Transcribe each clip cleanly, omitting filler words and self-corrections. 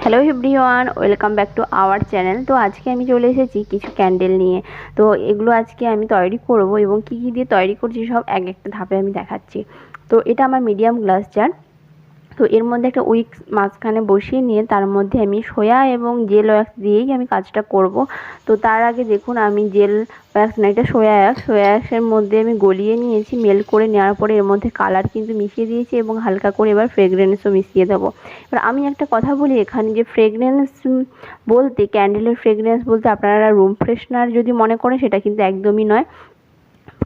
Hello everyone, welcome back to our channel. তো আজকে আমি চলে এসেছি কিছু ক্যান্ডেল নিয়ে। তো এগুলো আজকে আমি তৈরি করব এবং কী কী দিয়ে তৈরি করছি সব এক একটা ধাপে আমি দেখাচ্ছি। তো এটা আমার মিডিয়াম গ্লাস জার। তো এর মধ্যে একটা উইক্স মাঝখানে বসিয়ে নিয়ে তার মধ্যে আমি সয়া এবং জেল ওয়্যাক্স দিয়েই আমি কাজটা করব। তো তার আগে দেখুন আমি জেল ওয়্যাক্স না, এটা সয়া ওয়্যাক্সের মধ্যে আমি গলিয়ে নিয়েছি। মেল্ট করে নেওয়ার পরে এর মধ্যে কালার কিন্তু মিশিয়ে দিয়েছি এবং হালকা করে এবার ফ্রেগরেন্সও মিশিয়ে দেবো। এবার আমি একটা কথা বলি এখানে, যে ফ্রেগরেন্স বলতে, ক্যান্ডেলের ফ্রেগরেন্স বলতে আপনারা রুম ফ্রেশনার যদি মনে করেন, সেটা কিন্তু একদমই নয়।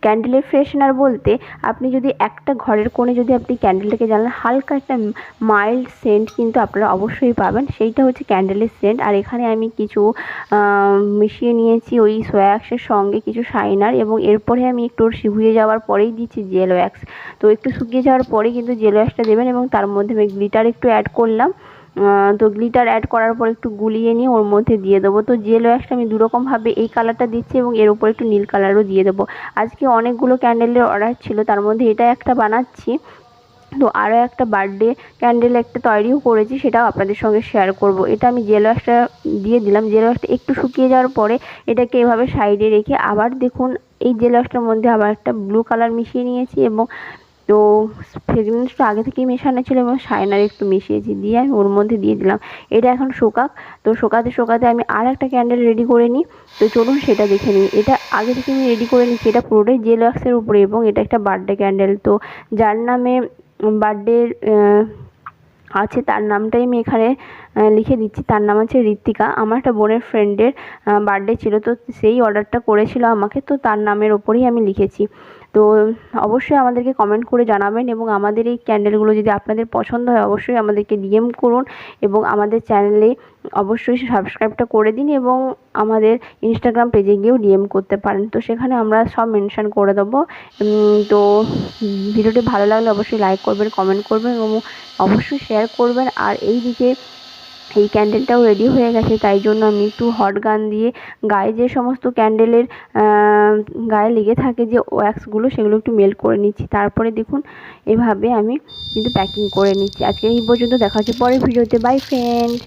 ক্যান্ডেলের ফ্রেশনার বলতে আপনি যদি একটা ঘরের কোণে যদি আপনি ক্যান্ডেলটাকে জ্বালান, হালকা একটা মাইল্ড সেন্ট কিন্তু আপনারা অবশ্যই পাবেন, সেইটা হচ্ছে ক্যান্ডেলের সেন্ট। আর এখানে আমি কিছু মিশিয়ে নিয়েছি ওই সোয়াক্সের সঙ্গে কিছু শাইনার, এবং এরপরে আমি একটু শুকিয়ে যাওয়ার পরেই দিচ্ছি জেল ওয়্যাক্স। তো একটু শুকিয়ে যাওয়ার পরেই কিন্তু জেল ওয়্যাক্সটা দেবেন, এবং তার মধ্যে আমি গ্লিটার একটু অ্যাড করলাম। তো গ্লিটার অ্যাড করার পর একটু গুলিয়ে নিয়ে ওর মধ্যে দিয়ে দেবো। তো জেল ওয়্যাক্সটা আমি দুরকমভাবে এই কালারটা দিচ্ছি এবং এর উপর একটু নীল কালারও দিয়ে দেবো। আজকে অনেকগুলো ক্যান্ডেলের অর্ডার ছিল, তার মধ্যে এটা একটা বানাচ্ছি। তো আরও একটা বার্থডে ক্যান্ডেল একটা তৈরিও করেছি, সেটাও আপনাদের সঙ্গে শেয়ার করব। এটা আমি জেল ওয়্যাক্সটা দিয়ে দিলাম। জেল ওয়্যাক্সটা একটু শুকিয়ে যাওয়ার পরে এটাকে এভাবে সাইডে রেখে আবার দেখুন এই জেল ওয়্যাক্সটার মধ্যে আবার একটা ব্লু কালার মিশিয়ে নিয়েছি, এবং তো ফ্রেগরেন্সটা আগে থেকেই মেশানো ছিল এবং শাইনার একটু মিশিয়েছি, দিয়ে আমি ওর মধ্যে দিয়ে দিলাম। এটা এখন শোকাক। তো শোকাতে শোকাতে আমি আর একটা ক্যান্ডেল রেডি করে নিই। তো চলুন সেটা দেখে নিই। এটা আগে থেকে আমি রেডি করে নিচ্ছি, এটা পুরোটাই জেল ওয়্যাক্সের উপরে, এবং এটা একটা বার্থডে ক্যান্ডেল। তো যার নামে বার্থডে আছে তার নামটাই আমি এখানে লিখে দিচ্ছি। তার নাম হচ্ছে ঋত্বিকা। আমার একটা বোনের ফ্রেন্ডের বার্থডে ছিল, তো সেই অর্ডারটা করেছিল আমাকে, তো তার নামের ওপরেই আমি লিখেছি। তো অবশ্যই আমাদেরকে কমেন্ট করে জানাবেন, এবং আমাদের এই ক্যান্ডেলগুলো যদি আপনাদের পছন্দ হয় অবশ্যই আমাদেরকে ডিএম করুন, এবং আমাদের চ্যানেলে অবশ্যই সাবস্ক্রাইবটা করে দিন, এবং আমাদের ইনস্টাগ্রাম পেজে গিয়েও ডিএম করতে পারেন। তো সেখানে আমরা সব মেনশন করে দেবো। তো ভিডিওটি ভালো লাগলে অবশ্যই লাইক করবেন, কমেন্ট করবেন এবং অবশ্যই শেয়ার করবেন। আর এইদিকে এই ক্যান্ডেলটাও রেডি হয়ে গেছে, তাই জন্য আমি একটু হট গান দিয়ে গায়ে যে সমস্ত ক্যান্ডেলের গায়ে লেগে থাকে যে ওয়্যাক্সগুলো, সেগুলো একটু মেল্ট করে নিচ্ছি। তারপরে দেখুন এভাবে আমি কিন্তু প্যাকিং করে নিচ্ছি। আজকে এই পর্যন্ত, দেখা হচ্ছে পরের ভিডিওতে। By friend.